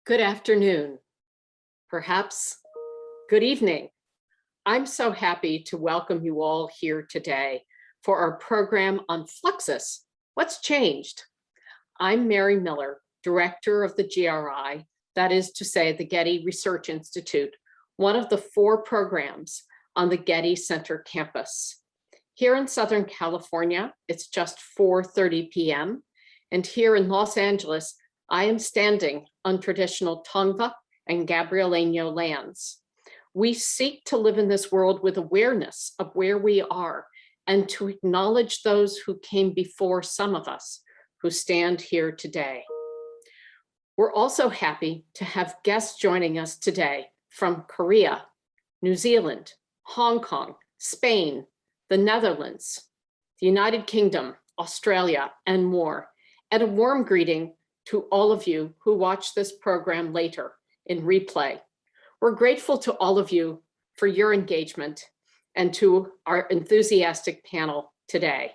Good afternoon, perhaps good evening. I'm so happy to welcome you all here today for our program on Fluxus, What's Changed? I'm Mary Miller, Director of the GRI, that is to say the Getty Research Institute, one of the 4 programs on the Getty Center campus. Here in Southern California, it's just 4:30 p.m. And here in Los Angeles, I am standing on traditional Tongva and Gabrielino lands. We seek to live in this world with awareness of where we are and to acknowledge those who came before some of us who stand here today. We're also happy to have guests joining us today from Korea, New Zealand, Hong Kong, Spain, the Netherlands, the United Kingdom, Australia, and more. And a warm greeting to all of you who watch this program later in replay. We're grateful to all of you for your engagement and to our enthusiastic panel today.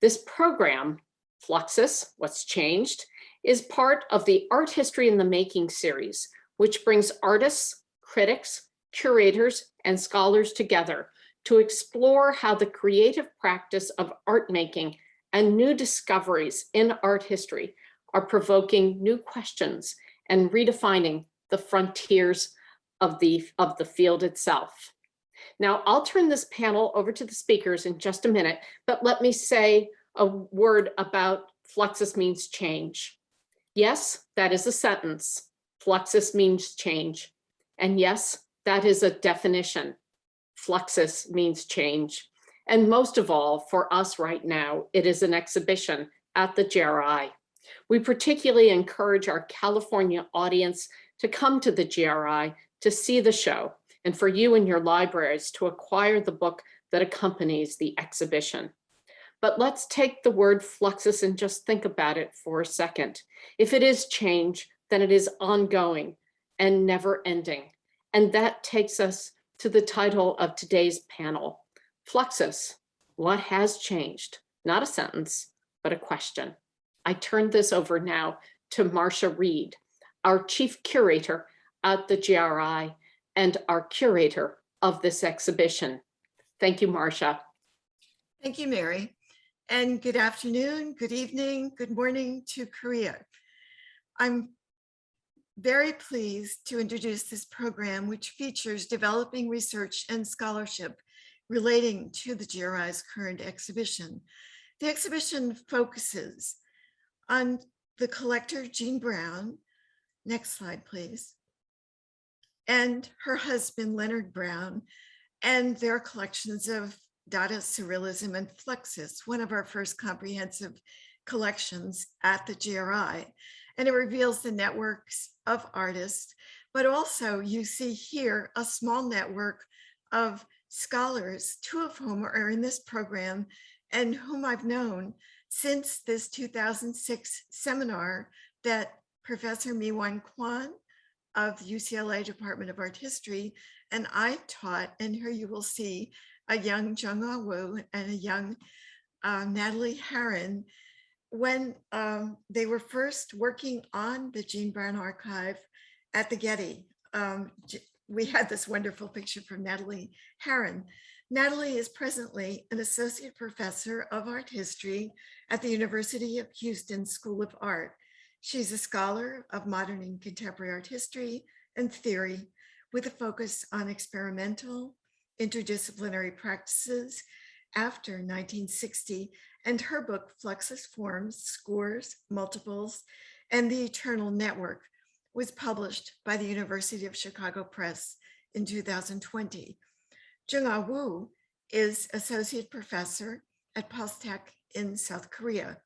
This program, Fluxus, What's Changed, is part of the Art History in the Making series, which brings artists, critics, curators, and scholars together to explore how the creative practice of art making and new discoveries in art history are provoking new questions and redefining the frontiers of the field itself. Now, I'll turn this panel over to the speakers in just a minute, but let me say a word about Fluxus means change. Yes, that is a sentence. Fluxus means change. And yes, that is a definition. Fluxus means change. And most of all, for us right now, it is an exhibition at the GRI. We particularly encourage our California audience to come to the GRI to see the show, and for you in your libraries to acquire the book that accompanies the exhibition. But let's take the word Fluxus and just think about it for a second. If it is change, then it is ongoing and never ending. And that takes us to the title of today's panel, Fluxus, What Has Changed? Not a sentence, but a question. I turn this over now to Marcia Reed, our chief curator at the GRI and our curator of this exhibition. Thank you, Marcia. Thank you, Mary. And good afternoon, good evening, good morning to Korea. I'm very pleased to introduce this program, which features developing research and scholarship relating to the GRI's current exhibition. The exhibition focuses on the collector Jean Brown, next slide please, and her husband Leonard Brown, and their collections of Dada Surrealism and Fluxus, one of our first comprehensive collections at the GRI. And it reveals the networks of artists, but also you see here a small network of scholars, 2 of whom are in this program and whom I've known since this 2006 seminar that Professor Mi-Wan Kwan of the UCLA Department of Art History and I taught, and here you will see a young Jung-Ah and a young Natilee Harren when they were first working on the Jean Brown archive at the Getty. We had this wonderful picture from Natilee Harren. Natilee is presently an associate professor of art history at the University of Houston School of Art. She's a scholar of modern and contemporary art history and theory with a focus on experimental, interdisciplinary practices after 1960, and her book, Fluxus Forms, Scores, Multiples, and the Eternal Network was published by the University of Chicago Press in 2020. Jung-Ah is associate professor at PostTech in South Korea.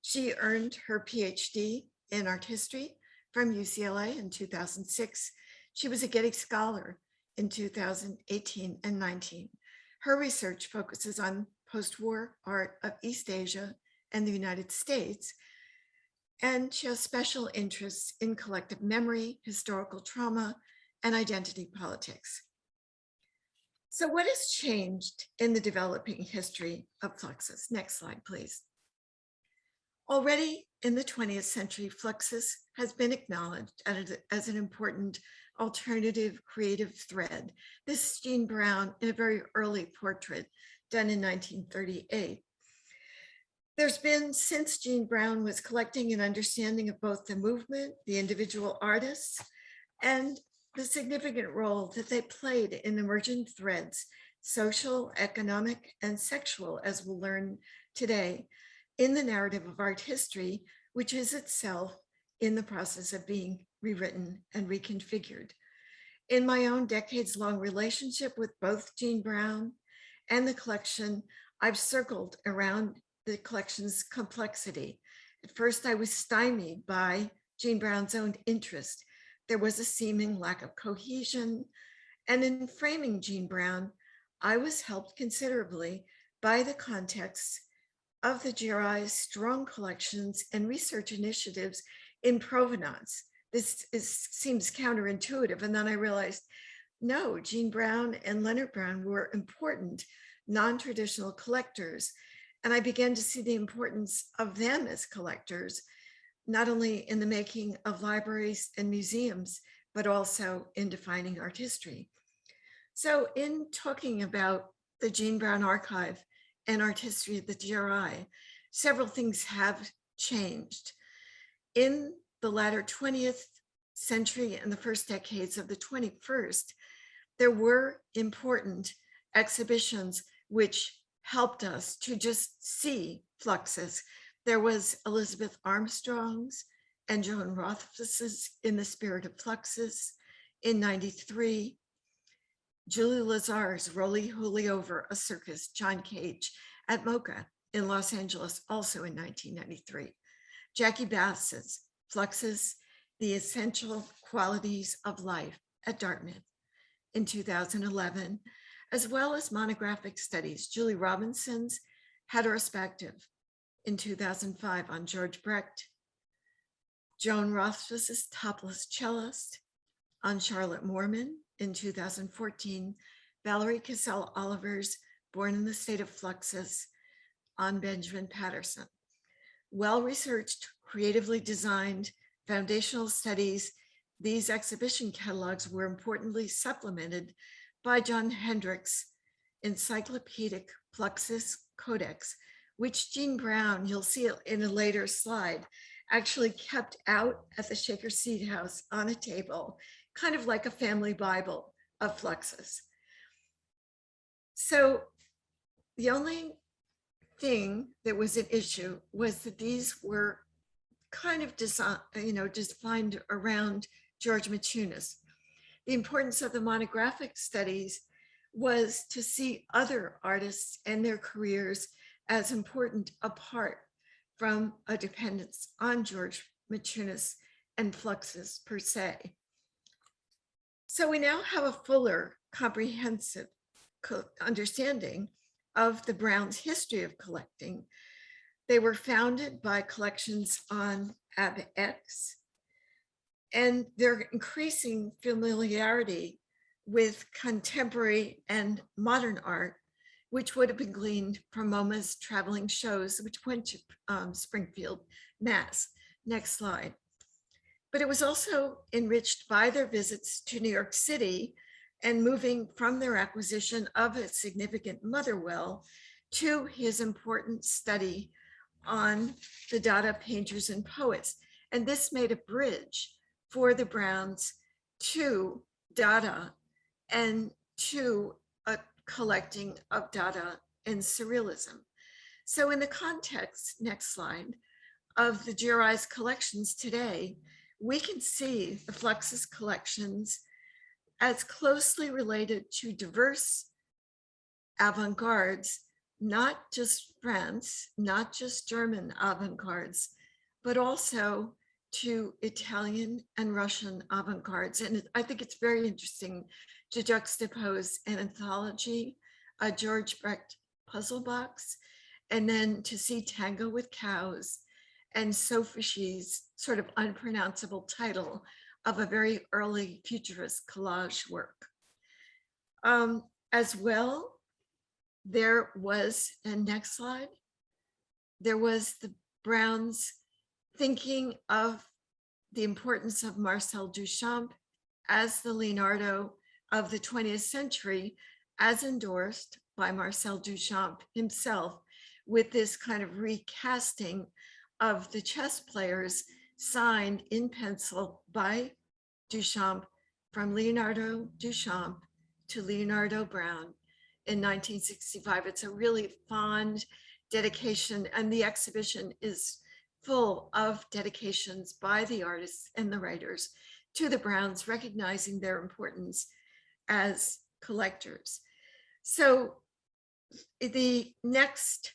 She earned her PhD in art history from UCLA in 2006. She was a Getty Scholar in 2018 and 19. Her research focuses on post-war art of East Asia and the United States, and she has special interests in collective memory, historical trauma, and identity politics. So what has changed in the developing history of Fluxus? Next slide, please. Already in the 20th century, Fluxus has been acknowledged as an important alternative creative thread. This is Jean Brown in a very early portrait done in 1938. There's been, since Jean Brown, was collecting an understanding of both the movement, the individual artists, and the significant role that they played in emergent threads, social, economic, and sexual, as we'll learn today, in the narrative of art history, which is itself in the process of being rewritten and reconfigured. In my own decades-long relationship with both Jean Brown and the collection, I've circled around the collection's complexity. At first, I was stymied by Jean Brown's own interest. There was a seeming lack of cohesion. And in framing Jean Brown, I was helped considerably by the context of the GRI's strong collections and research initiatives in provenance. This seems counterintuitive. And then I realized, no, Jean Brown and Leonard Brown were important non-traditional collectors. And I began to see the importance of them as collectors, not only in the making of libraries and museums, but also in defining art history. So in talking about the Jean Brown archive and art history of the GRI, several things have changed. In the latter 20th century and the first decades of the 21st, there were important exhibitions which helped us to just see Fluxus. There was Elizabeth Armstrong's and Joan Rothfuss's In the Spirit of Fluxus in '93, Julie Lazar's Roly Holy Over a Circus, John Cage at MoCA in Los Angeles, also in 1993, Jackie Bass's Fluxus, The Essential Qualities of Life at Dartmouth in 2011, as well as monographic studies, Julie Robinson's Heterospective in 2005 on George Brecht, Joan Rothfuss's Topless Cellist on Charlotte Mormon in 2014, Valerie Cassell Oliver's Born in the State of Fluxus on Benjamin Patterson. Well-researched, creatively designed foundational studies, these exhibition catalogs were importantly supplemented by John Hendrick's Encyclopedic Fluxus Codex, which Jean Brown, you'll see it in a later slide, actually kept out at the Shaker Seed House on a table, kind of like a family Bible of Fluxus. So the only thing that was an issue was that these were kind of defined around George Maciunas. The importance of the monographic studies was to see other artists and their careers as important apart from a dependence on George Maciunas and Fluxus per se. So we now have a fuller, comprehensive understanding of the Browns' history of collecting. They were founded by collections on AbX, and their increasing familiarity with contemporary and modern art, which would have been gleaned from MoMA's traveling shows, which went to Springfield, Mass. Next slide. But it was also enriched by their visits to New York City and moving from their acquisition of a significant mother well to his important study on the Dada painters and poets. And this made a bridge for the Browns to Dada and to a collecting of Dada and Surrealism. So in the context, next slide, of the GRI's collections today, we can see the Fluxus collections as closely related to diverse avant-gardes, not just France, not just German avant-gardes, but also to Italian and Russian avant-gardes. And I think it's very interesting to juxtapose an anthology, a George Brecht puzzle box, and then to see Tango with Cows and Sophishi's sort of unpronounceable title of a very early futurist collage work. As well, there was, and next slide, there was the Browns' thinking of the importance of Marcel Duchamp as the Leonardo of the 20th century, as endorsed by Marcel Duchamp himself, with this kind of recasting of the chess players signed in pencil by Duchamp, from Leonardo Duchamp to Leonardo Brown in 1965. It's a really fond dedication, and the exhibition is full of dedications by the artists and the writers to the Browns, recognizing their importance as collectors. So the next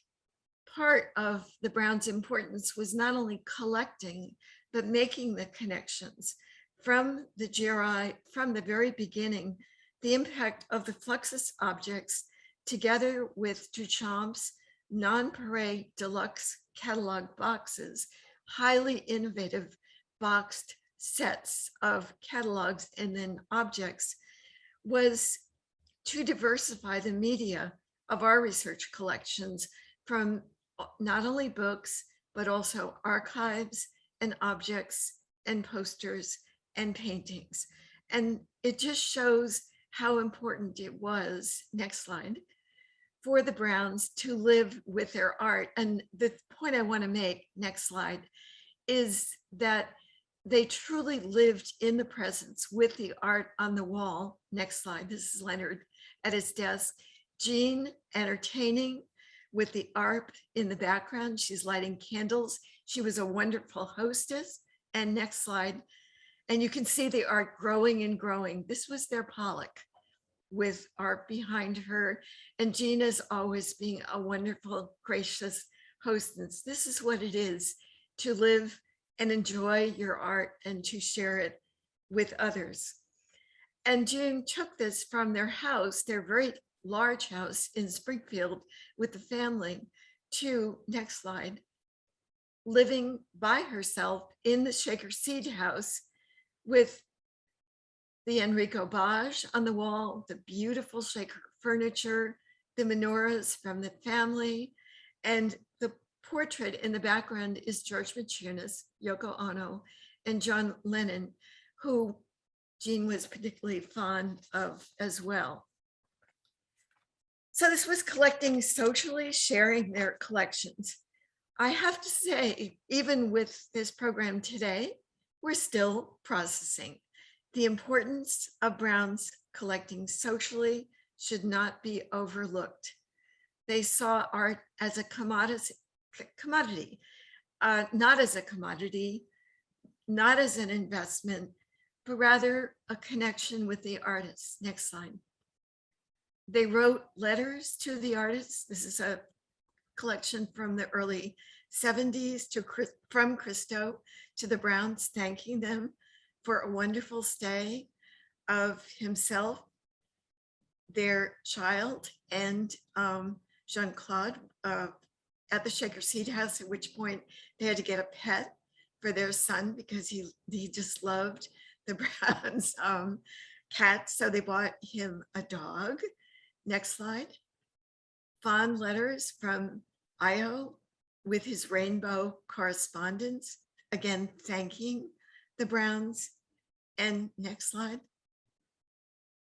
part of the Browns' importance was not only collecting, but making the connections from the GRI, from the very beginning, the impact of the Fluxus objects together with Duchamp's non-Pareil deluxe catalog boxes, highly innovative boxed sets of catalogs and then objects, was to diversify the media of our research collections from not only books, but also archives and objects and posters and paintings. And it just shows how important it was, next slide, for the Browns to live with their art. And the point I want to make, next slide, is that they truly lived in the presence with the art on the wall. Next slide. This is Leonard at his desk. Jean entertaining with the art in the background. She's lighting candles. She was a wonderful hostess. And next slide. And you can see the art growing and growing. This was their Pollock with art behind her. And Jean is always being a wonderful, gracious hostess. This is what it is to live and enjoy your art and to share it with others. And Jean took this from their house, their very large house in Springfield with the family, to, next slide, living by herself in the Shaker Seed house with the Enrico Bage on the wall, the beautiful Shaker furniture, the menorahs from the family, and the portrait in the background is George Maciunas, Yoko Ono, and John Lennon, who Jean was particularly fond of as well. So this was collecting socially, sharing their collections. I have to say, even with this program today, we're still processing. The importance of Brown's collecting socially should not be overlooked. They saw art as a commodity, not as a commodity, not as an investment, but rather a connection with the artists. Next slide. They wrote letters to the artists. This is a collection from the early 70s from Christo to the Browns, thanking them for a wonderful stay of himself, their child, and Jean-Claude at the Shaker Seed house, at which point they had to get a pet for their son because he just loved the Browns cat. So they bought him a dog. Next slide. Fond letters from Io with his rainbow correspondence, again, thanking the Browns. And next slide.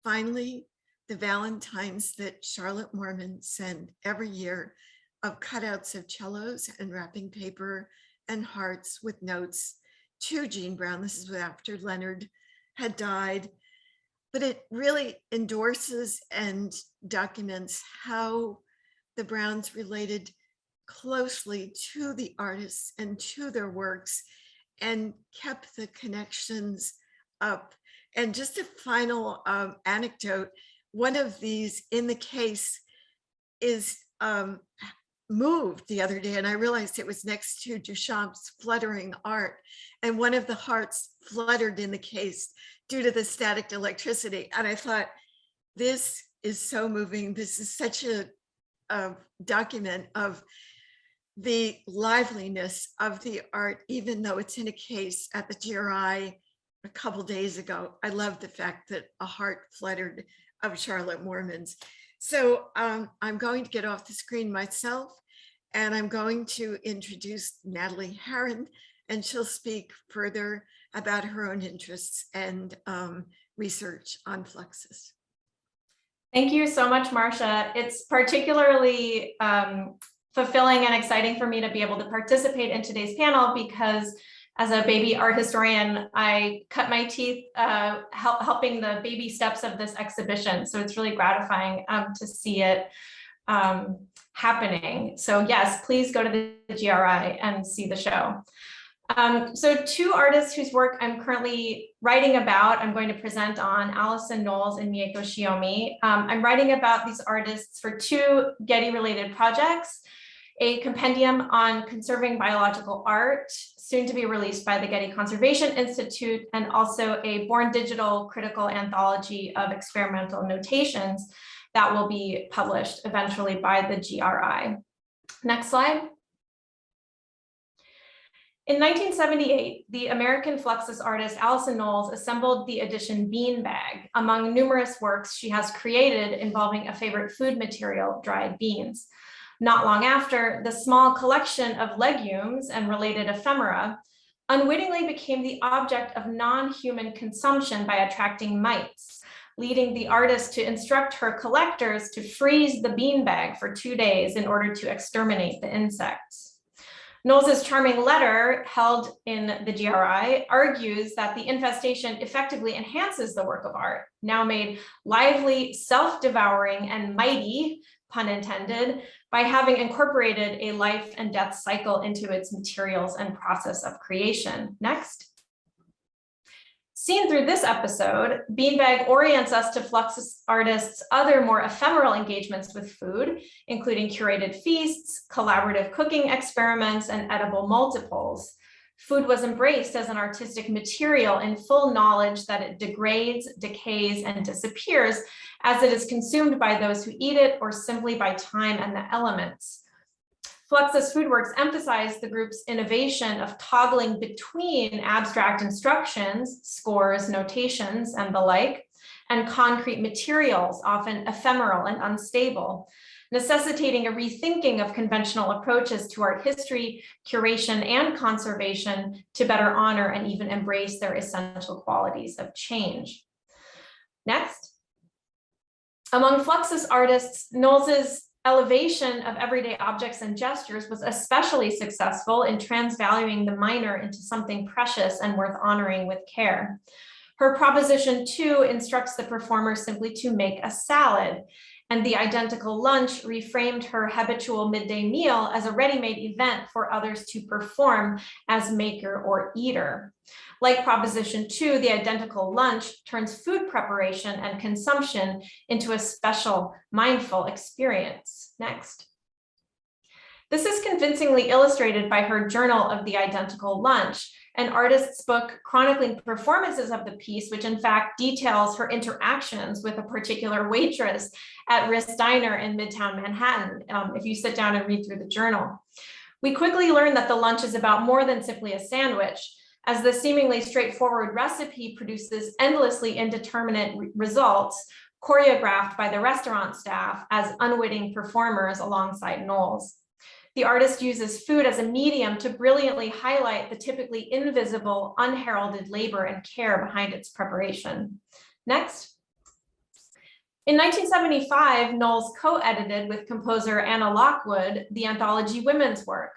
Finally, the Valentines that Charlotte Mormon sent every year of cutouts of cellos and wrapping paper and hearts with notes to Jean Brown. This is after Leonard had died, but it really endorses and documents how the Browns related closely to the artists and to their works and kept the connections up. And just a final anecdote, one of these in the case is moved the other day, and I realized it was next to Duchamp's fluttering art, and one of the hearts fluttered in the case due to the static electricity. And I thought, this is so moving. This is such a document of the liveliness of the art, even though it's in a case at the GRI a couple days ago. I love the fact that a heart fluttered of Charlotte Mormon's. So I'm going to get off the screen myself, and I'm going to introduce Natilee Harren, and she'll speak further about her own interests and research on Fluxus. Thank you so much, Marcia. It's particularly fulfilling and exciting for me to be able to participate in today's panel because as a baby art historian, I cut my teeth helping the baby steps of this exhibition. So it's really gratifying to see it happening. So yes, please go to the GRI and see the show. So two artists whose work I'm currently writing about, I'm going to present on, Allison Knowles and Miyako Shiomi. I'm writing about these artists for two Getty-related projects, a compendium on conserving biological art, soon to be released by the Getty Conservation Institute, and also a Born Digital critical anthology of experimental notations that will be published eventually by the GRI. Next slide. In 1978, the American Fluxus artist Allison Knowles assembled the edition Beanbag among numerous works she has created involving a favorite food material, dried beans. Not long after, the small collection of legumes and related ephemera unwittingly became the object of non-human consumption by attracting mites, leading the artist to instruct her collectors to freeze the beanbag for 2 days in order to exterminate the insects. Knowles's charming letter, held in the GRI, argues that the infestation effectively enhances the work of art, now made lively, self-devouring, and mighty, pun intended, by having incorporated a life and death cycle into its materials and process of creation. Next. Seen through this episode, Beanbag orients us to Fluxus artists' other more ephemeral engagements with food, including curated feasts, collaborative cooking experiments, and edible multiples. Food was embraced as an artistic material in full knowledge that it degrades, decays, and disappears as it is consumed by those who eat it or simply by time and the elements. Fluxus Foodworks emphasized the group's innovation of toggling between abstract instructions, scores, notations, and the like, and concrete materials, often ephemeral and unstable, necessitating a rethinking of conventional approaches to art history, curation, and conservation to better honor and even embrace their essential qualities of change. Next. Among Fluxus artists, Knowles's elevation of everyday objects and gestures was especially successful in transvaluing the minor into something precious and worth honoring with care. Her proposition 2 instructs the performer simply to make a salad, and the identical lunch reframed her habitual midday meal as a ready-made event for others to perform as maker or eater. Like proposition 2, the identical lunch turns food preparation and consumption into a special, mindful experience. Next. This is convincingly illustrated by her journal of the identical lunch, an artist's book chronicling performances of the piece, which in fact details her interactions with a particular waitress at Riss Diner in Midtown Manhattan, if you sit down and read through the journal. We quickly learn that the lunch is about more than simply a sandwich, as the seemingly straightforward recipe produces endlessly indeterminate results choreographed by the restaurant staff as unwitting performers alongside Knowles. The artist uses food as a medium to brilliantly highlight the typically invisible, unheralded labor and care behind its preparation. Next. In 1975, Knowles co-edited with composer Anna Lockwood the anthology Women's Work,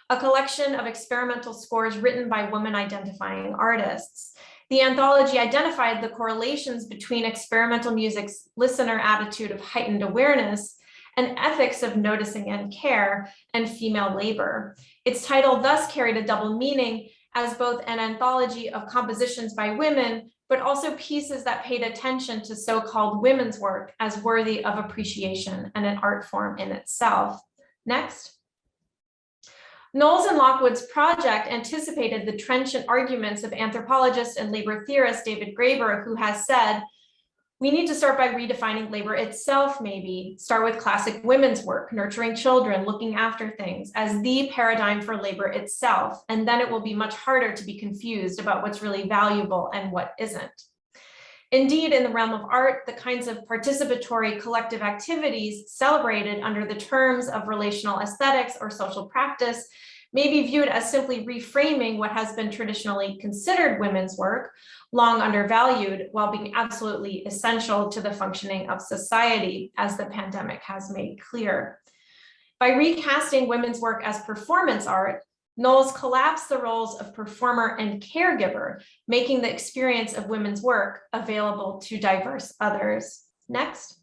a collection of experimental scores written by woman-identifying artists. The anthology identified the correlations between experimental music's listener attitude of heightened awareness and ethics of noticing and care, and female labor. Its title thus carried a double meaning as both an anthology of compositions by women, but also pieces that paid attention to so-called women's work as worthy of appreciation and an art form in itself. Next. Knowles and Lockwood's project anticipated the trenchant arguments of anthropologist and labor theorist David Graeber, who has said, we need to start by redefining labor itself, maybe. Start with classic women's work, nurturing children, looking after things, as the paradigm for labor itself, and then it will be much harder to be confused about what's really valuable and what isn't. Indeed, in the realm of art, the kinds of participatory collective activities celebrated under the terms of relational aesthetics or social practice may be viewed as simply reframing what has been traditionally considered women's work, long undervalued, while being absolutely essential to the functioning of society, as the pandemic has made clear. By recasting women's work as performance art, Knowles collapsed the roles of performer and caregiver, making the experience of women's work available to diverse others. Next.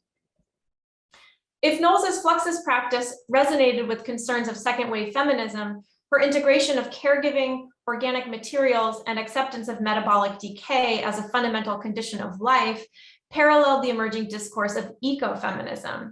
If Knowles's Fluxus practice resonated with concerns of second wave feminism, her integration of caregiving, organic materials, and acceptance of metabolic decay as a fundamental condition of life paralleled the emerging discourse of ecofeminism.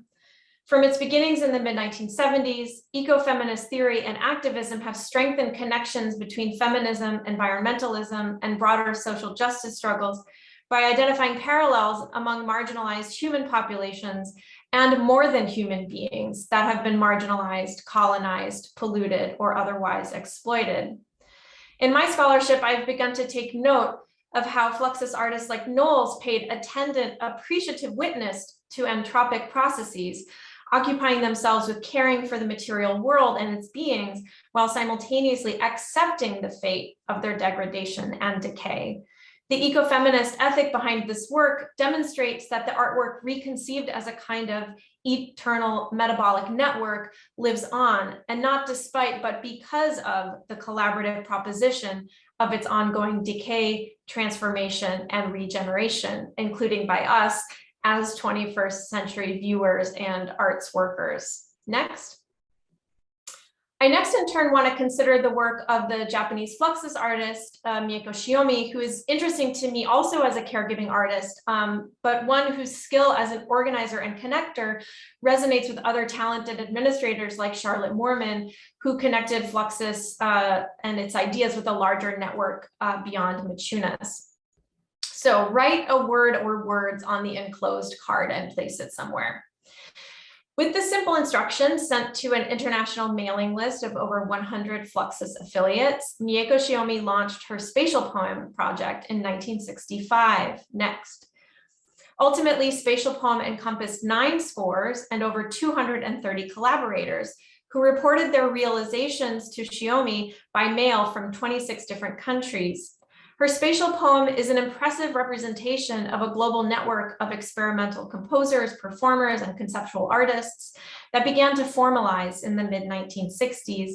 From its beginnings in the mid-1970s, ecofeminist theory and activism have strengthened connections between feminism, environmentalism, and broader social justice struggles by identifying parallels among marginalized human populations and more than human beings that have been marginalized, colonized, polluted, or otherwise exploited. In my scholarship, I've begun to take note of how Fluxus artists like Knowles paid attendant, appreciative witness to entropic processes, occupying themselves with caring for the material world and its beings, while simultaneously accepting the fate of their degradation and decay. The ecofeminist ethic behind this work demonstrates that the artwork, reconceived as a kind of eternal metabolic network, lives on, and not despite, but because of the collaborative proposition of its ongoing decay, transformation, and regeneration, including by us as 21st century viewers and arts workers. Next. I next in turn want to consider the work of the Japanese Fluxus artist, Miyako Shiomi, who is interesting to me also as a caregiving artist, but one whose skill as an organizer and connector resonates with other talented administrators like Charlotte Mormon, who connected Fluxus and its ideas with a larger network beyond Michunas. So write a word or words on the enclosed card and place it somewhere. With the simple instructions sent to an international mailing list of over 100 Fluxus affiliates, Miyako Shiomi launched her Spatial Poem project in 1965. Next. Ultimately, Spatial Poem encompassed 9 scores and over 230 collaborators who reported their realizations to Shiomi by mail from 26 different countries. Her Spatial Poem is an impressive representation of a global network of experimental composers, performers, and conceptual artists that began to formalize in the mid-1960s.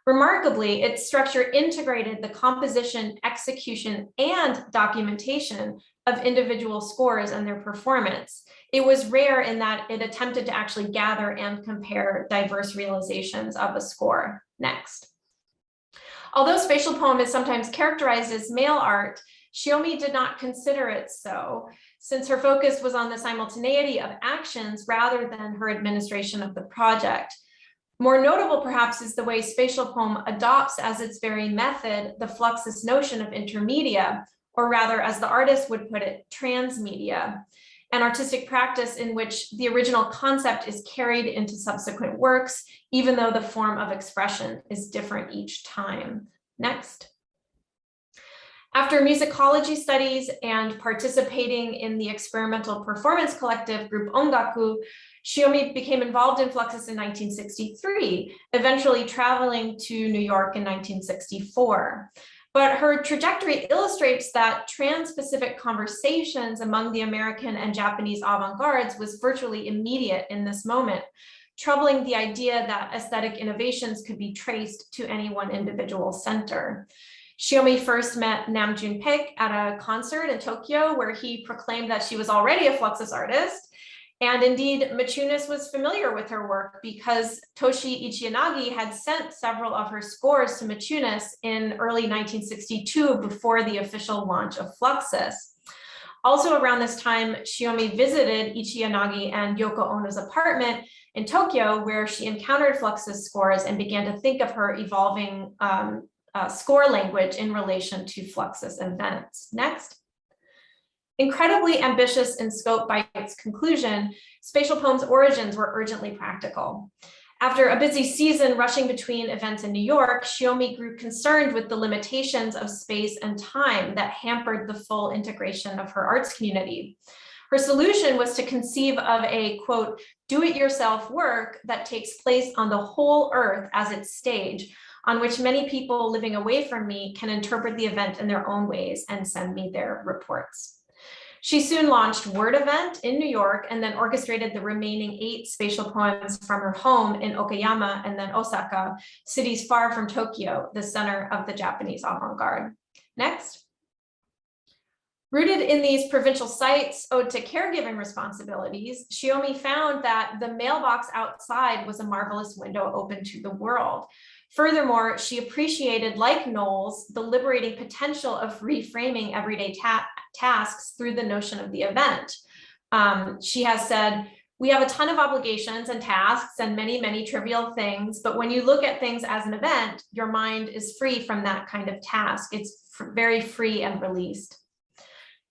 Remarkably, its structure integrated the composition, execution, and documentation of individual scores and their performance. It was rare in that it attempted to actually gather and compare diverse realizations of a score. Next. Although Spatial Poem is sometimes characterized as male art, Shiomi did not consider it so, since her focus was on the simultaneity of actions rather than her administration of the project. More notable, perhaps, is the way Spatial Poem adopts as its very method the Fluxus notion of intermedia, or rather, as the artist would put it, transmedia, an artistic practice in which the original concept is carried into subsequent works, even though the form of expression is different each time. Next. After musicology studies and participating in the experimental performance collective group Ongaku, Shiomi became involved in Fluxus in 1963, eventually traveling to New York in 1964. But her trajectory illustrates that trans-Pacific conversations among the American and Japanese avant-gardes was virtually immediate in this moment, troubling the idea that aesthetic innovations could be traced to any one individual center. Shiomi first met Nam June-paik at a concert in Tokyo, where he proclaimed that she was already a Fluxus artist. And indeed, Michunas was familiar with her work because Toshi Ichiyanagi had sent several of her scores to Michunas in early 1962 before the official launch of Fluxus. Also around this time, Shiomi visited Ichiyanagi and Yoko Ono's apartment in Tokyo, where she encountered Fluxus scores and began to think of her evolving score language in relation to Fluxus events. Next. Incredibly ambitious in scope by its conclusion, Spatial Poem's origins were urgently practical. After a busy season rushing between events in New York, Shiomi grew concerned with the limitations of space and time that hampered the full integration of her arts community. Her solution was to conceive of a, quote, do-it-yourself work that takes place on the whole earth as its stage, on which many people living away from me can interpret the event in their own ways and send me their reports. She soon launched Word Event in New York and then orchestrated the remaining 8 spatial poems from her home in Okayama and then Osaka, cities far from Tokyo, the center of the Japanese avant-garde. Next. Rooted in these provincial sites ode to caregiving responsibilities, Shiomi found that the mailbox outside was a marvelous window open to the world. Furthermore, she appreciated, like Knowles, the liberating potential of reframing everyday tasks through the notion of the event. She has said, we have a ton of obligations and tasks and many, many trivial things, but when you look at things as an event, your mind is free from that kind of task. It's very free and released.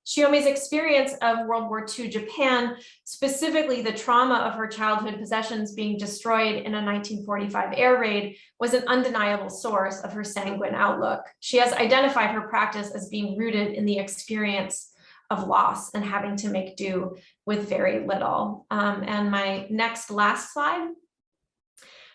Shiomi's experience of World War II Japan, specifically the trauma of her childhood possessions being destroyed in a 1945 air raid, was an undeniable source of her sanguine outlook. She has identified her practice as being rooted in the experience of loss and having to make do with very little. And my last slide.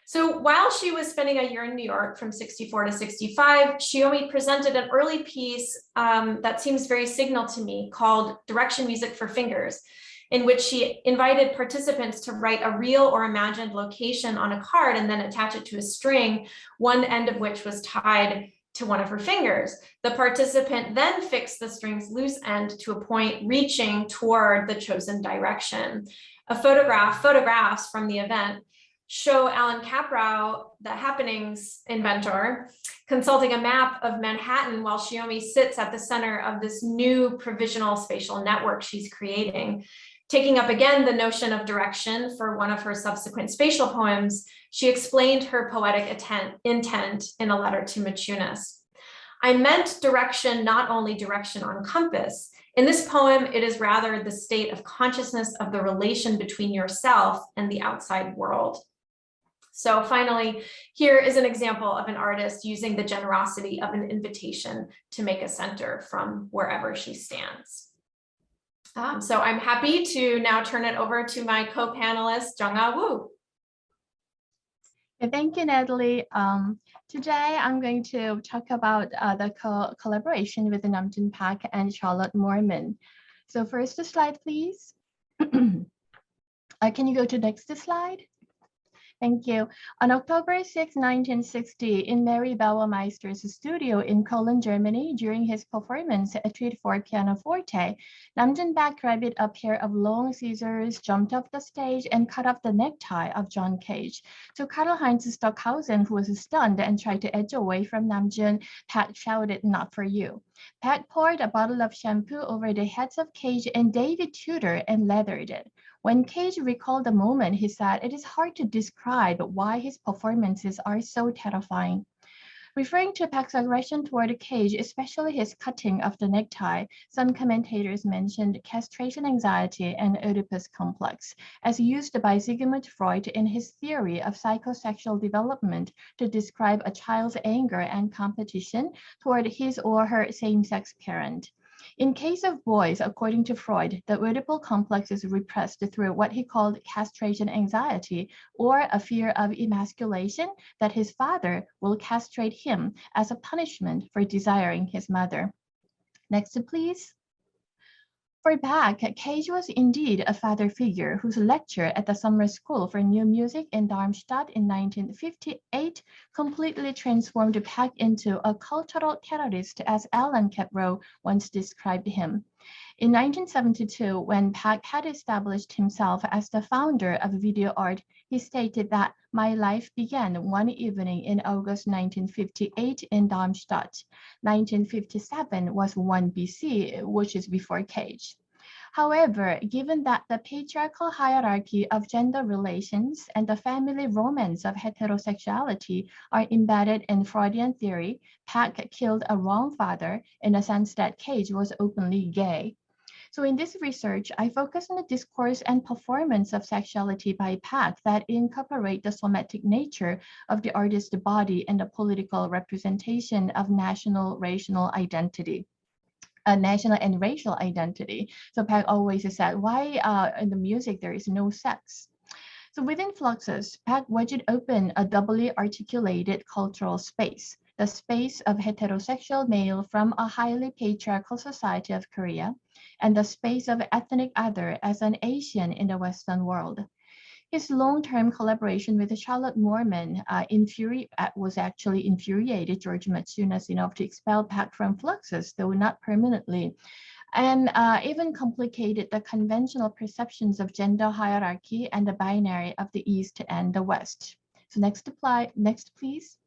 So while she was spending a year in New York from 64 to 65, Shiomi presented an early piece that seems very signal to me called Direction Music for Fingers, in which she invited participants to write a real or imagined location on a card and then attach it to a string, one end of which was tied to one of her fingers. The participant then fixed the string's loose end to a point reaching toward the chosen direction. Photographs from the event show Alan Kaprow, the happenings inventor, consulting a map of Manhattan while Shiomi sits at the center of this new provisional spatial network she's creating. Taking up again the notion of direction for one of her subsequent spatial poems, she explained her poetic intent in a letter to Machunas. I meant direction, not only direction on compass. In this poem, it is rather the state of consciousness of the relation between yourself and the outside world. So finally, here is an example of an artist using the generosity of an invitation to make a center from wherever she stands. So I'm happy to now turn it over to my co-panelist, Jung-Ah Woo. Thank you, Natalie. Today, I'm going to talk about the collaboration with the Namjoon Park and Charlotte Mormon. So first slide, please. Can you go to next slide? Thank you. On October 6, 1960, in Mary Bauermeister's studio in Cologne, Germany, during his performance at Treat for Pianoforte, Namjoon Park grabbed a pair of long scissors, jumped off the stage, and cut off the necktie of John Cage. To Karl-Heinz Stockhausen, who was stunned and tried to edge away from Namjoon, Pat shouted, "Not for you." Pat poured a bottle of shampoo over the heads of Cage and David Tudor and leathered it. When Cage recalled the moment, he said, "It is hard to describe why his performances are so terrifying." Referring to Park's aggression toward Cage, especially his cutting of the necktie, some commentators mentioned castration anxiety and Oedipus complex, as used by Sigmund Freud in his theory of psychosexual development to describe a child's anger and competition toward his or her same-sex parent. In case of boys, according to Freud, the Oedipal complex is repressed through what he called castration anxiety, or a fear of emasculation, that his father will castrate him as a punishment for desiring his mother. Next, please. For Bach, Cage was indeed a father figure whose lecture at the Summer School for New Music in Darmstadt in 1958 completely transformed Bach into a cultural terrorist, as Alan Kaprow once described him. In 1972, when Bach had established himself as the founder of video art, he stated that "My life began one evening in August 1958 in Darmstadt." 1957 was 1 BC, which is before Cage. However, given that the patriarchal hierarchy of gender relations and the family romance of heterosexuality are embedded in Freudian theory, Bach killed a wrong father in the sense that Cage was openly gay. So in this research, I focus on the discourse and performance of sexuality by Bach that incorporate the somatic nature of the artist's body and the political representation of national and racial identity. So Bach always said, why in the music there is no sex? So within Fluxus, Pax wedged open a doubly articulated cultural space, the space of heterosexual male from a highly patriarchal society of Korea, and the space of ethnic other as an Asian in the Western world. His long-term collaboration with Charlotte Mormon was actually infuriated George Matsunas enough to expel Pax from Fluxus, though not permanently, and even complicated the conventional perceptions of gender hierarchy and the binary of the East and the West. So next please.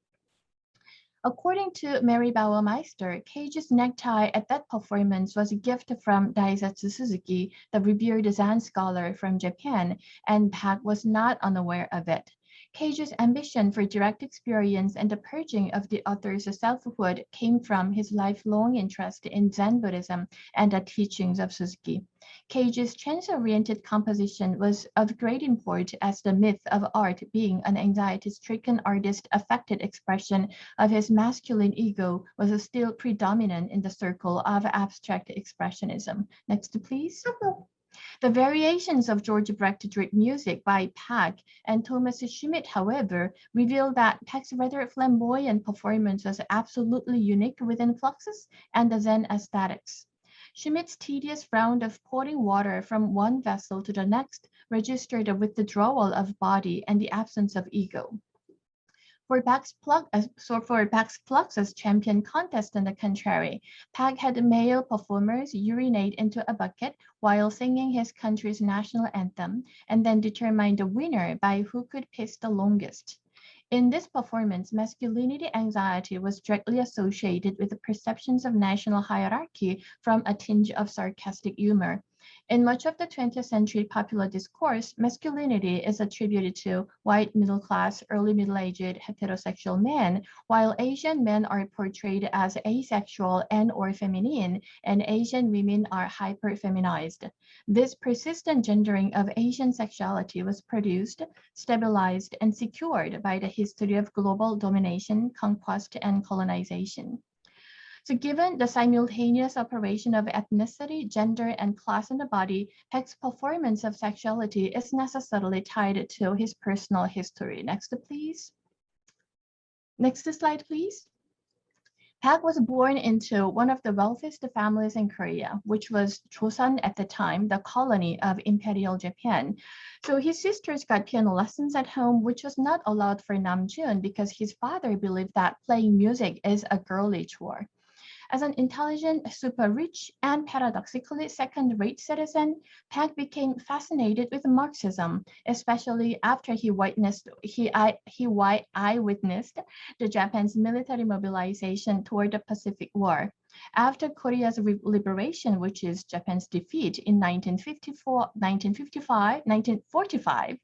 According to Mary Bauermeister, Cage's necktie at that performance was a gift from Daisuke Suzuki, the revered Zen scholar from Japan, and Pax was not unaware of it. Cage's ambition for direct experience and the purging of the author's selfhood came from his lifelong interest in Zen Buddhism and the teachings of Suzuki. Cage's chance-oriented composition was of great import as the myth of art being an anxiety-stricken artist-affected expression of his masculine ego was still predominant in the circle of abstract expressionism. Next, please. The variations of George Brecht music by Pax and Thomas Schmidt, however, reveal that Pax's rather flamboyant performance was absolutely unique within Fluxus and the Zen aesthetics. Schmidt's tedious round of pouring water from one vessel to the next registered the withdrawal of body and the absence of ego. For Pax Fluxus champion contest, on the contrary, Pax had male performers urinate into a bucket while singing his country's national anthem, and then determine the winner by who could piss the longest. In this performance, masculinity anxiety was directly associated with the perceptions of national hierarchy from a tinge of sarcastic humor. In much of the 20th century popular discourse, masculinity is attributed to white middle-class, early middle-aged heterosexual men, while Asian men are portrayed as asexual and or feminine, and Asian women are hyper-feminized. This persistent gendering of Asian sexuality was produced, stabilized, and secured by the history of global domination, conquest, and colonization. So given the simultaneous operation of ethnicity, gender, and class in the body, Pax's performance of sexuality is necessarily tied to his personal history. Next, please. Next slide, please. Pax was born into one of the wealthiest families in Korea, which was Joseon at the time, the colony of Imperial Japan. So his sisters got piano lessons at home, which was not allowed for Namjoon because his father believed that playing music is a girly chore. As an intelligent, super rich, and paradoxically second-rate citizen, Pax became fascinated with Marxism, especially after he eyewitnessed the Japan's military mobilization toward the Pacific War. After Korea's liberation, which is Japan's defeat in 1945,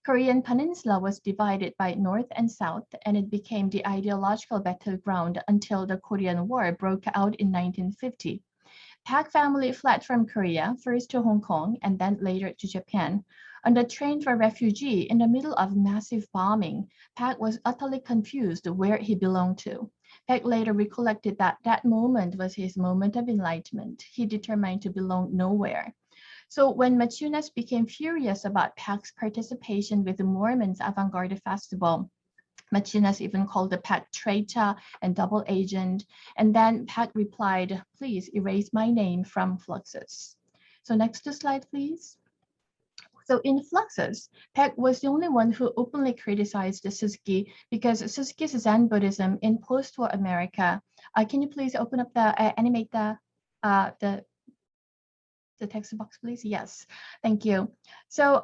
Korean peninsula was divided by North and South, and it became the ideological battleground until the Korean War broke out in 1950. Pax family fled from Korea, first to Hong Kong and then later to Japan. On the train for refugee in the middle of massive bombing, Pax was utterly confused where he belonged to. Pax later recollected that that moment was his moment of enlightenment. He determined to belong nowhere. So when Matsunas became furious about Pax's participation with the Mormons' avant-garde festival, Matsunas even called the Pax traitor and double agent. And then Pax replied, "Please erase my name from Fluxus." So next slide, please. So in Fluxus, Pax was the only one who openly criticized Suzuki because Suzuki's Zen Buddhism in post-war America. Can you please open up animate the text box, please? Yes, thank you. So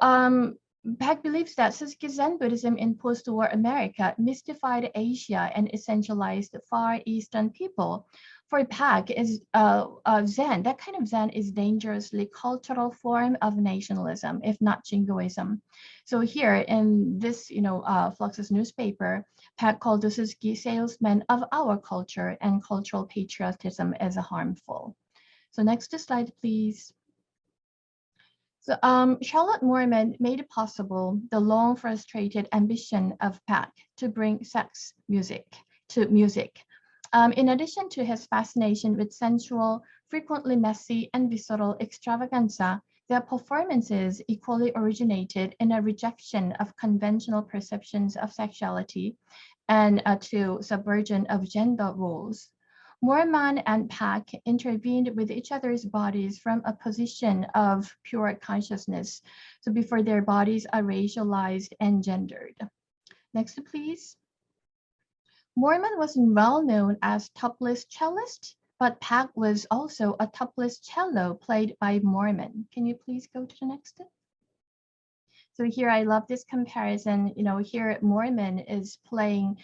Pax believes that Suzuki's Zen Buddhism in post-war America mystified Asia and essentialized Far Eastern people. For Pax, is Zen, that kind of Zen is dangerously cultural form of nationalism, if not jingoism. So here in this, Fluxus newspaper, Pax called the Suzuki salesman of our culture and cultural patriotism as harmful. So next slide, please. So Charlotte Mormon made possible the long frustrated ambition of Pax to bring sex music to music. In addition to his fascination with sensual, frequently messy and visceral extravaganza, Their performances equally originated in a rejection of conventional perceptions of sexuality and to subversion of gender roles. Mormon and Pax intervened with each other's bodies from a position of pure consciousness, so before their bodies are racialized and gendered. Next, please. Mormon was well known as topless cellist, but Pax was also a topless cello played by Mormon. Can you please go to the next? So here I love this comparison. You know, here Mormon is playing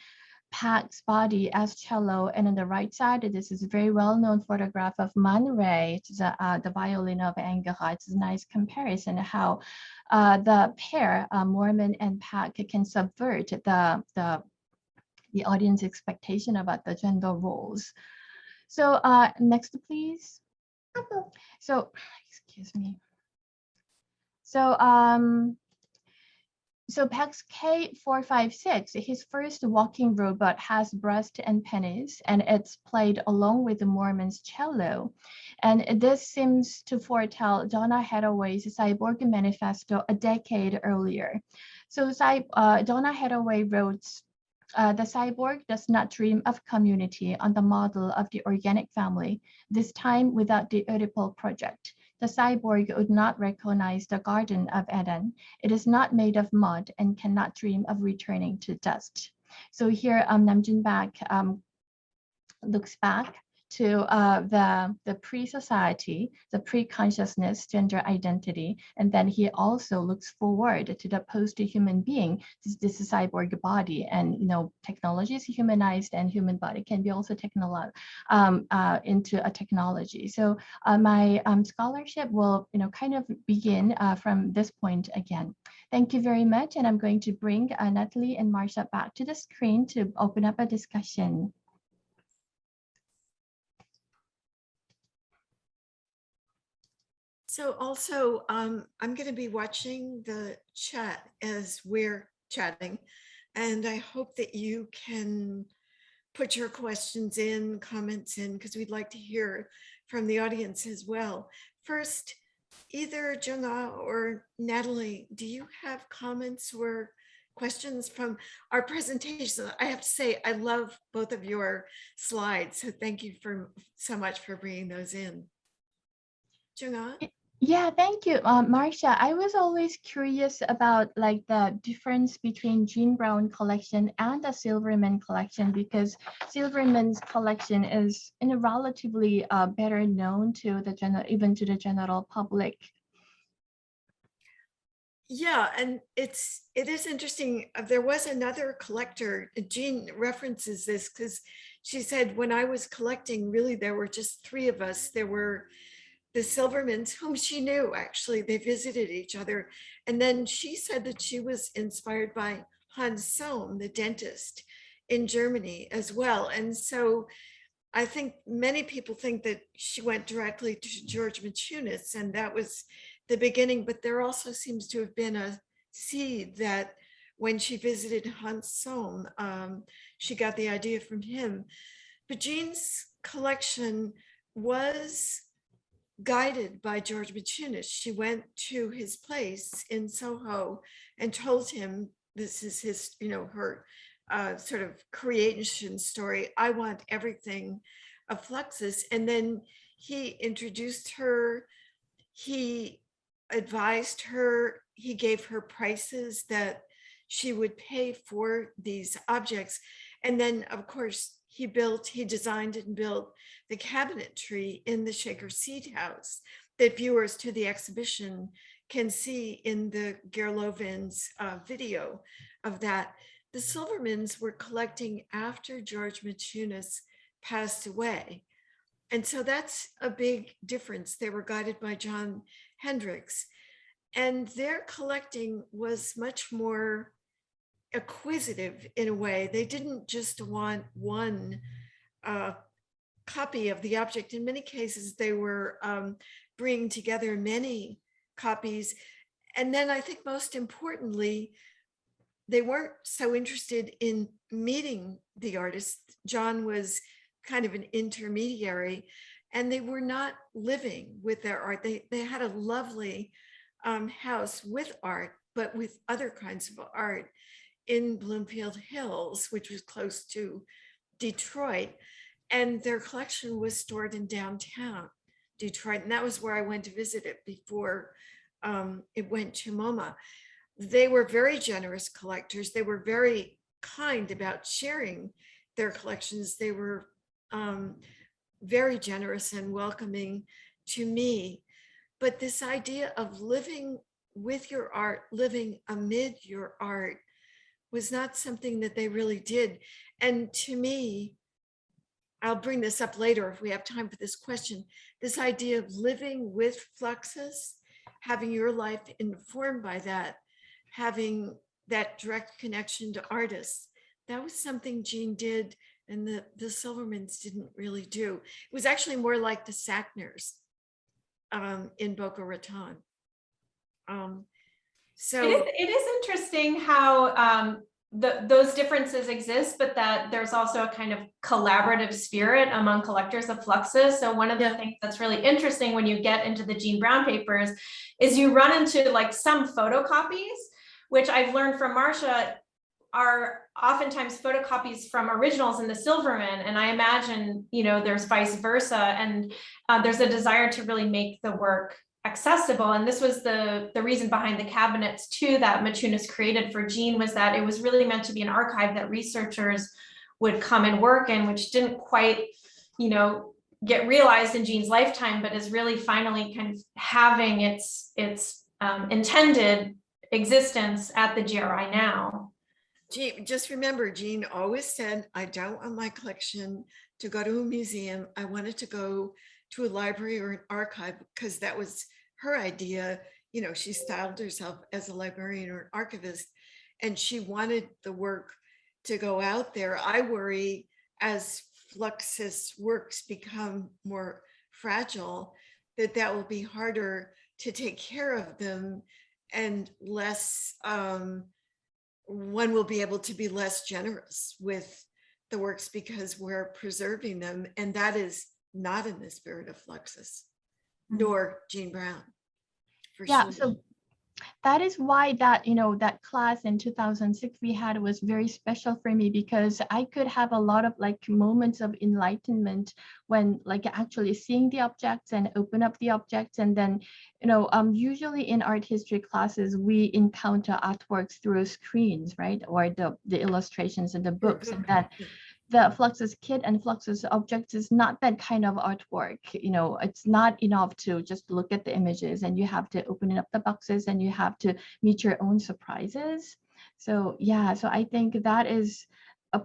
Pax's body as cello, and on the right side, this is a very well-known photograph of Monterey, the violin of Jung-Ah. It's a nice comparison how the pair, Mormon and Pax, can subvert the audience expectation about the gender roles. So next, please. So, excuse me. So Pax K456, his first walking robot, has breast and penis, and it's played along with the Mormon's cello. And this seems to foretell Donna Haraway's Cyborg Manifesto a decade earlier. So Donna Haraway wrote, the cyborg does not dream of community on the model of the organic family, this time without the Oedipal project. The cyborg would not recognize the Garden of Eden. It is not made of mud and cannot dream of returning to dust. So here Namjoon Bak looks back to the pre-society, the pre-consciousness, gender identity, and then he also looks forward to the post-human being. This is cyborg body, and technology is humanized, and human body can be also into a technology. So my scholarship will kind of begin from this point again. Thank you very much, and I'm going to bring Natalee and Marcia back to the screen to open up a discussion. So also, I'm going to be watching the chat as we're chatting, and I hope that you can put your questions in, comments in, because we'd like to hear from the audience as well. First, either Jung-Ah or Natalee, do you have comments or questions from our presentation? I have to say, I love both of your slides, so thank you so much for bringing those in. Jung-Ah? Yeah, thank you, Marcia. I was always curious about the difference between Jean Brown collection and the Silverman collection, because Silverman's collection is relatively better known to the even to the general public. Yeah, and it is interesting. There was another collector, Jean references this because she said, when I was collecting, really there were just three of us. There were the Silvermans, whom she knew, actually. They visited each other. And then she said that she was inspired by Hans Sohm, the dentist in Germany as well. And so I think many people think that she went directly to George Maciunas, and that was the beginning. But there also seems to have been a seed that when she visited Hans Sohm, she got the idea from him. But Jean's collection was guided by George Maciunas. She went to his place in Soho and told him, this is his, her sort of creation story. I want everything of Fluxus. And then he introduced her, he advised her, he gave her prices that she would pay for these objects. And then, of course, he designed and built the cabinetry in the Shaker Seat House that viewers to the exhibition can see in the Gerlovin's video of that. The Silvermans were collecting after George Maciunas passed away. And so that's a big difference. They were guided by John Hendricks, and their collecting was much more acquisitive in a way. They didn't just want one copy of the object. In many cases, they were bringing together many copies. And then I think most importantly, they weren't so interested in meeting the artist. John was kind of an intermediary, and they were not living with their art. They had a lovely house with art, but with other kinds of art in Bloomfield Hills, which was close to Detroit. And their collection was stored in downtown Detroit. And that was where I went to visit it before it went to MoMA. They were very generous collectors. They were very kind about sharing their collections. They were very generous and welcoming to me. But this idea of living with your art, living amid your art, was not something that they really did. And to me, I'll bring this up later if we have time for this question, this idea of living with Fluxus, having your life informed by that, having that direct connection to artists, that was something Jean did and the Silvermans didn't really do. It was actually more like the Sackners in Boca Raton. So it is interesting how those differences exist, but that there's also a kind of collaborative spirit among collectors of Fluxus. So one of the things that's really interesting when you get into the Jean Brown papers is you run into like some photocopies, which I've learned from Marcia are oftentimes photocopies from originals in the Silverman. And I imagine, you know, there's vice versa. And there's a desire to really make the work accessible. And this was the reason behind the cabinets too that Machunas created for Jean, was that it was really meant to be an archive that researchers would come and work in, which didn't quite, you know, get realized in Jean's lifetime, but is really finally kind of having its intended existence at the GRI now. Jean, just remember, Jean always said, I don't want my collection to go to a museum. I want it to go to a library or an archive, because that was her idea. You know, she styled herself as a librarian or an archivist, and she wanted the work to go out there. I worry as Fluxus works become more fragile, that will be harder to take care of them, and less, one will be able to be less generous with the works because we're preserving them. And that is not in the spirit of Fluxus, nor Jean Brown. Yeah, Sure. so that is why that, you know, that class in 2006 we had was very special for me, because I could have a lot of like moments of enlightenment when like actually seeing the objects and open up the objects. And then, you know, usually in art history classes, we encounter artworks through screens, right? Or the illustrations in the books. And then the Fluxus kit and Fluxus objects is not that kind of artwork. You know, it's not enough to just look at the images, and you have to open up the boxes and you have to meet your own surprises. So yeah, so I think that is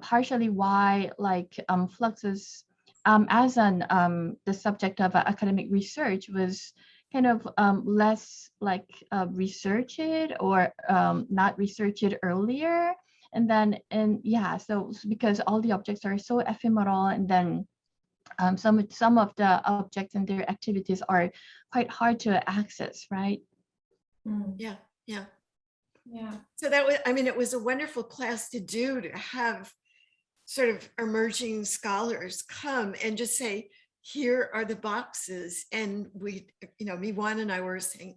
partially why like Fluxus as an the subject of academic research was kind of less like researched or not researched earlier. And then, and yeah, so because all the objects are so ephemeral, and then some of the objects and their activities are quite hard to access, right? Yeah. So that was, I mean, it was a wonderful class to do, to have sort of emerging scholars come and just say, here are the boxes. And we, you know, Miwan and I were saying,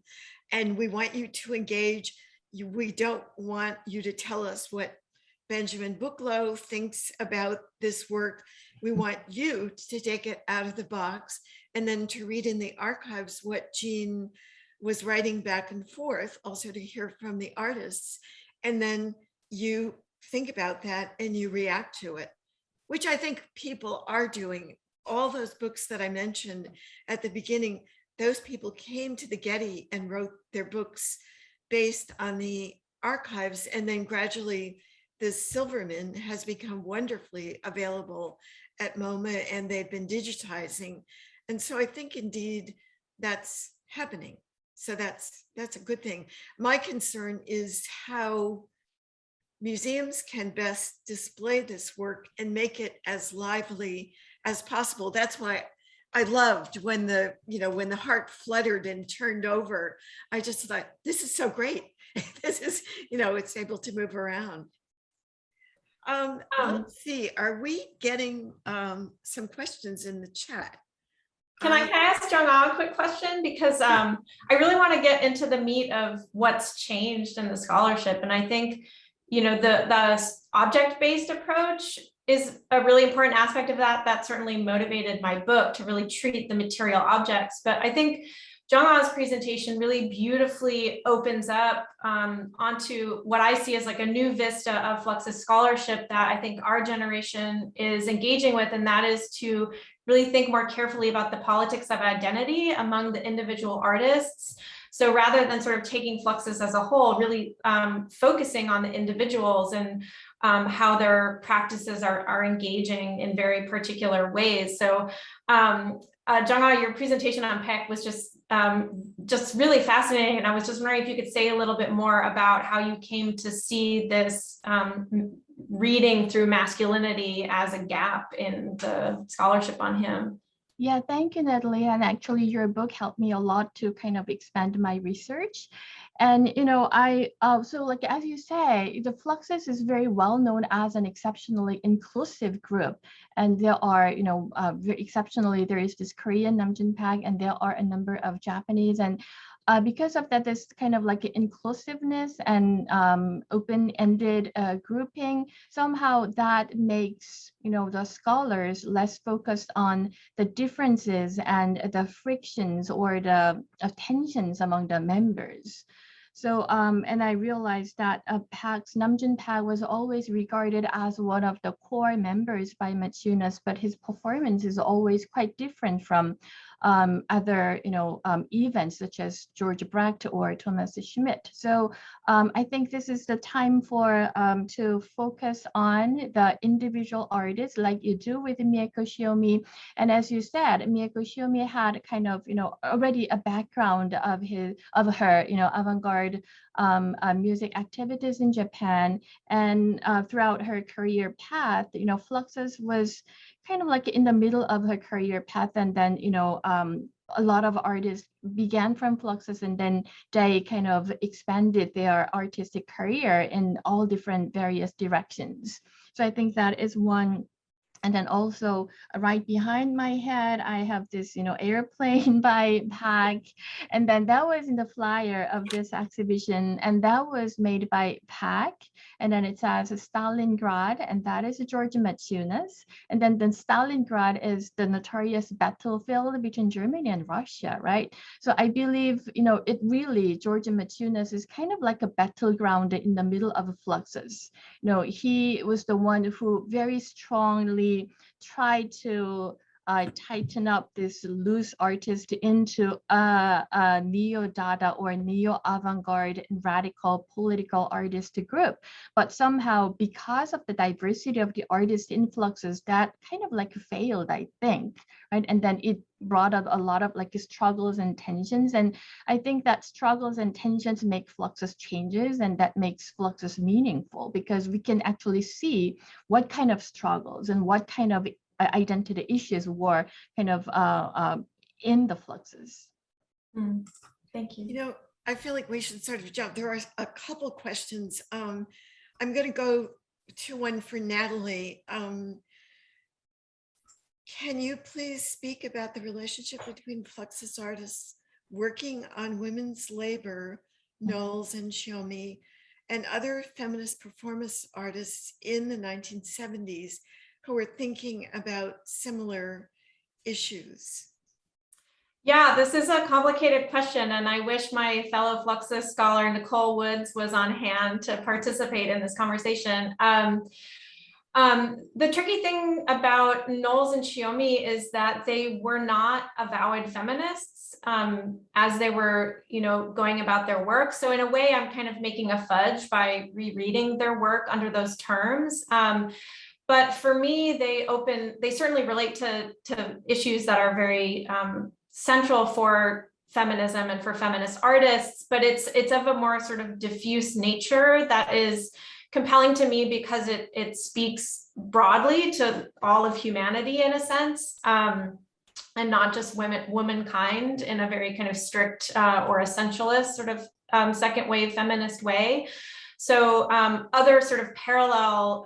and we want you to engage. We don't want you to tell us what Benjamin Buchloh thinks about this work. We want you to take it out of the box and then to read in the archives what Jean was writing back and forth, also to hear from the artists. And then you think about that and you react to it, which I think people are doing. All those books that I mentioned at the beginning, those people came to the Getty and wrote their books based on the archives, and then gradually the Silverman has become wonderfully available at MoMA, and they've been digitizing. And so I think indeed that's happening. So that's a good thing. My concern is how museums can best display this work and make it as lively as possible. That's why I loved when the, you know, when the heart fluttered and turned over. I just thought, this is so great. This is, you know, it's able to move around. Let's see, are we getting some questions in the chat? Can I ask Jung-Ah a quick question? Because I really want to get into the meat of what's changed in the scholarship. And I think, you know, the object-based approach is a really important aspect of that. That certainly motivated my book to really treat the material objects. But I think Jung-Ah's presentation really beautifully opens up onto what I see as like a new vista of Fluxus scholarship that I think our generation is engaging with, and that is to really think more carefully about the politics of identity among the individual artists. So rather than sort of taking Fluxus as a whole, really focusing on the individuals and how their practices are engaging in very particular ways. So Jung-Ah, your presentation on PEC was just really fascinating. And I was just wondering if you could say a little bit more about how you came to see this reading through masculinity as a gap in the scholarship on him. Yeah, thank you, Natalie. And actually, your book helped me a lot to kind of expand my research. And, you know, so like, as you say, the Fluxus is very well known as an exceptionally inclusive group. And there are, you know, exceptionally, there is this Korean Namjin Pack, and there are a number of Japanese. And because of that, this kind of like inclusiveness and open-ended grouping, somehow that makes, you know, the scholars less focused on the differences and the frictions or the tensions among the members. So, and I realized that Pax, Namjoon Pack was always regarded as one of the core members by Matsunas, but his performance is always quite different from other, you know, events such as George Brecht or Thomas Schmidt. So I think this is the time for to focus on the individual artists like you do with Miyako Shiomi. And as you said, Miyako Shiomi had kind of, you know, already a background of her, you know, avant-garde music activities in Japan. And throughout her career path, you know, Fluxus was kind of like in the middle of her career path, and then, you know, a lot of artists began from Fluxus, and then they kind of expanded their artistic career in all different various directions. So I think that is one. And then also right behind my head, I have this, you know, airplane by Pack. And then that was in the flyer of this exhibition. And that was made by Pack. And then it says Stalingrad, and that is George Matsunas. And then Stalingrad is the notorious battlefield between Germany and Russia, right? So I believe, you know, it really, George Matsunas is kind of like a battleground in the middle of Fluxus. You know, he was the one who very strongly tried to tighten up this loose artist into a neo-Dada or neo-avant-garde radical political artist group. But somehow, because of the diversity of the artist influxes, that kind of like failed, I think, right? And then it brought up a lot of like struggles and tensions. And I think that struggles and tensions make Fluxus changes, and that makes Fluxus meaningful, because we can actually see what kind of struggles and what kind of identity issues were kind of in the Fluxus. Thank you. You know, I feel like we should sort of jump. There are a couple questions. I'm going to go to one for Natalie. Can you please speak about the relationship between Fluxus artists working on women's labor, Knowles and Shiomi, and other feminist performance artists in the 1970s who were thinking about similar issues? Yeah, this is a complicated question, and I wish my fellow Fluxus scholar, Nicole Woods, was on hand to participate in this conversation. The tricky thing about Knowles and Shiomi is that they were not avowed feminists as they were, you know, going about their work. So in a way, I'm kind of making a fudge by rereading their work under those terms. But for me, they certainly relate to issues that are very central for feminism and for feminist artists, but it's of a more sort of diffuse nature that is compelling to me because it speaks broadly to all of humanity in a sense, and not just womankind in a very kind of strict or essentialist sort of second wave feminist way. So other sort of parallel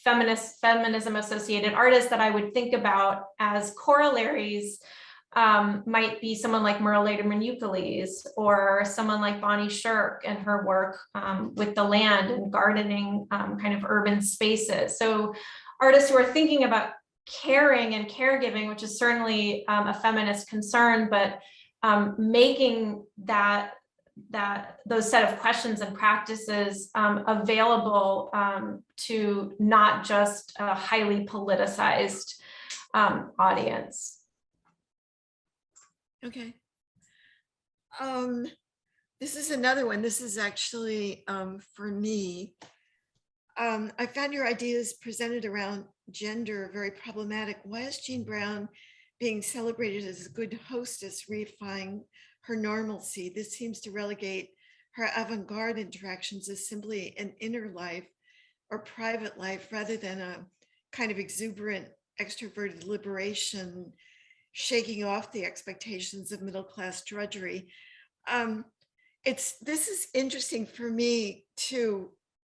feminism associated artists that I would think about as corollaries might be someone like Miyako or someone like Bonnie Shirk and her work with the land and gardening kind of urban spaces. So artists who are thinking about caring and caregiving, which is certainly a feminist concern, but making those set of questions and practices available to not just a highly politicized audience. Okay. This is another one. This is actually for me. I found your ideas presented around gender very problematic. Why is Jean Brown being celebrated as a good hostess, reifying her normalcy? This seems to relegate her avant-garde interactions as simply an inner life or private life rather than a kind of exuberant, extroverted liberation, shaking off the expectations of middle-class drudgery. This is interesting for me to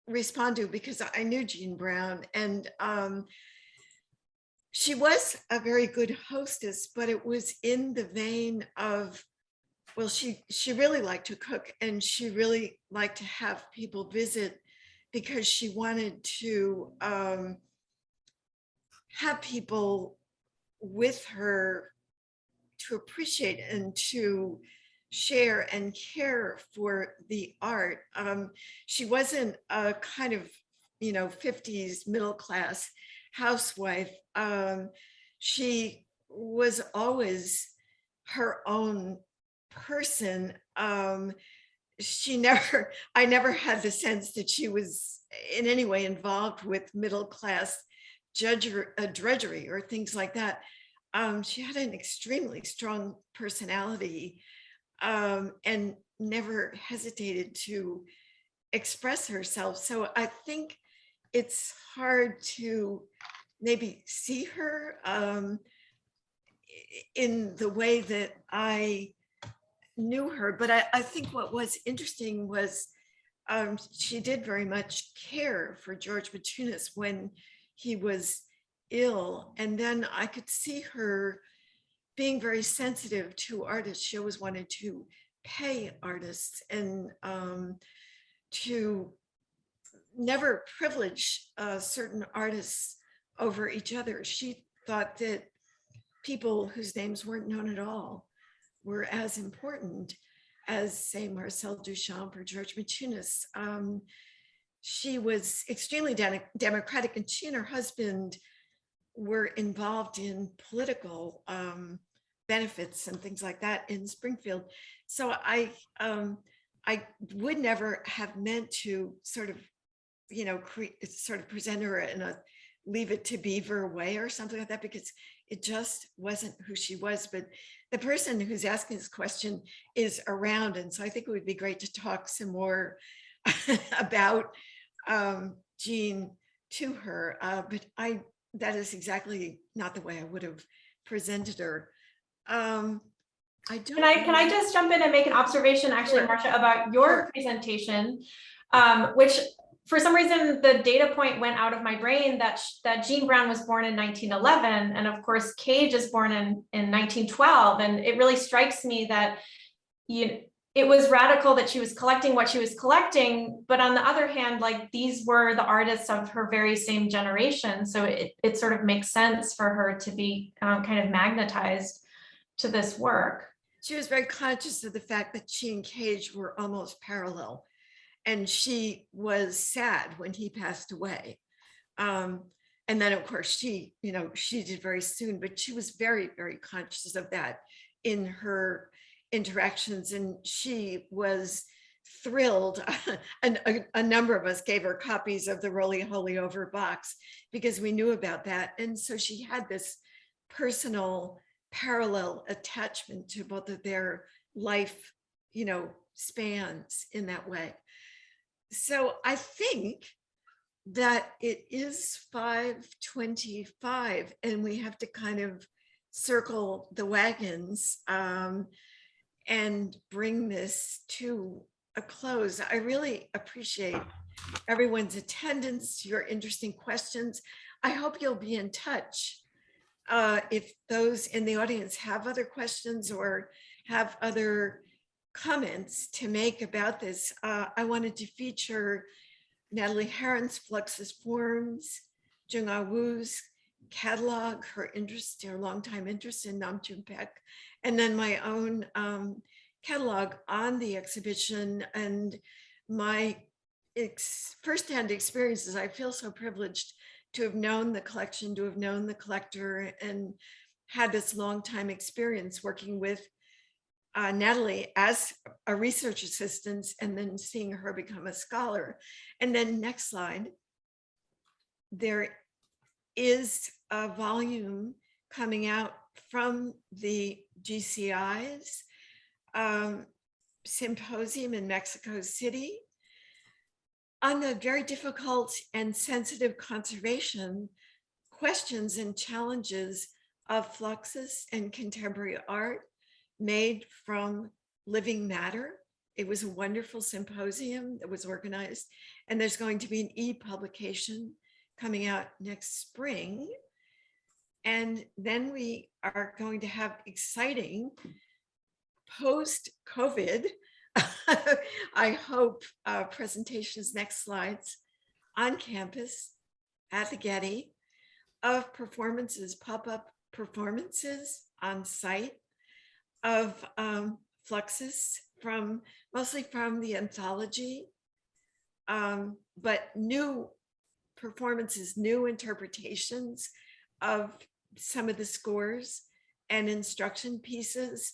respond to because I knew Jean Brown, and she was a very good hostess, but it was in the vein of, well, she really liked to cook, and she really liked to have people visit because she wanted to have people with her to appreciate and to share and care for the art. She wasn't a kind of, 50s middle-class housewife. She was always her own person. I never had the sense that she was in any way involved with middle-class drudgery or things like that. She had an extremely strong personality and never hesitated to express herself. So I think it's hard to maybe see her in the way that I knew her. But I think what was interesting was she did very much care for George Matunis when he was ill. And then I could see her being very sensitive to artists. She always wanted to pay artists and to never privilege certain artists over each other. She thought that people whose names weren't known at all were as important as, say, Marcel Duchamp or George Matunis. She was extremely democratic, and she and her husband were involved in political benefits and things like that in Springfield. So I would never have meant to sort of present her in a Leave It to Beaver way or something like that, because it just wasn't who she was. But the person who's asking this question is around, and so I think it would be great to talk some more about Jean to her. But that is exactly not the way I would have presented her. Can I just jump in and make an observation, actually, Sure. Marcia, about your presentation, which for some reason the data point went out of my brain that Jean Brown was born in 1911, and of course Cage is born in 1912, and it really strikes me that it was radical that she was collecting what she was collecting, but on the other hand, like, these were the artists of her very same generation, so it sort of makes sense for her to be kind of magnetized to this work. She was very conscious of the fact that she and Cage were almost parallel, and she was sad when he passed away. And then, of course, she did very soon, but she was very, very conscious of that in her interactions, and she was thrilled. And a number of us gave her copies of the Roly Holy Over box because we knew about that. And so she had this personal parallel attachment to both of their life, spans in that way. So I think that it is 5:25 and we have to kind of circle the wagons and bring this to a close. I really appreciate everyone's attendance, your interesting questions. I hope you'll be in touch if those in the audience have other questions or have other comments to make about this, I wanted to feature Natilee Harren's Fluxus Forms, Jung-Ah Woo's catalog, her longtime interest in Namjoon Paek, and then my own catalog on the exhibition and my firsthand experiences. I feel so privileged to have known the collection, to have known the collector, and had this long time experience working with Natilee as a research assistant, and then seeing her become a scholar. And then next slide, there is a volume coming out from the GCI's symposium in Mexico City on the very difficult and sensitive conservation questions and challenges of Fluxus and contemporary art made from living matter. It was a wonderful symposium that was organized, and there's going to be an e-publication coming out next spring. And then we are going to have exciting post-COVID, I hope, presentations, next slides, on campus at the Getty of performances, pop-up performances on site of Fluxus, mostly from the anthology, but new performances, new interpretations of some of the scores and instruction pieces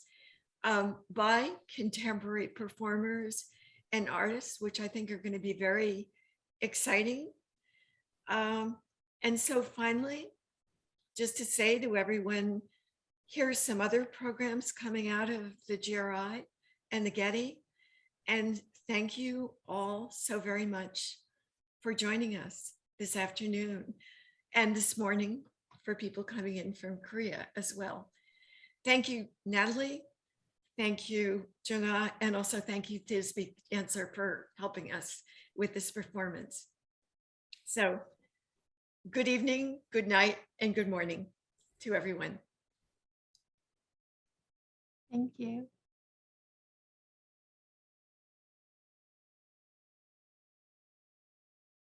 by contemporary performers and artists, which I think are going to be very exciting. And so finally, just to say to everyone, here's some other programs coming out of the GRI and the Getty. And thank you all so very much for joining us this afternoon and this morning for people coming in from Korea as well. Thank you, Natalie. Thank you, Jung-Ah, and also thank you to Speak Answer for helping us with this performance. So good evening, good night, and good morning to everyone. Thank you.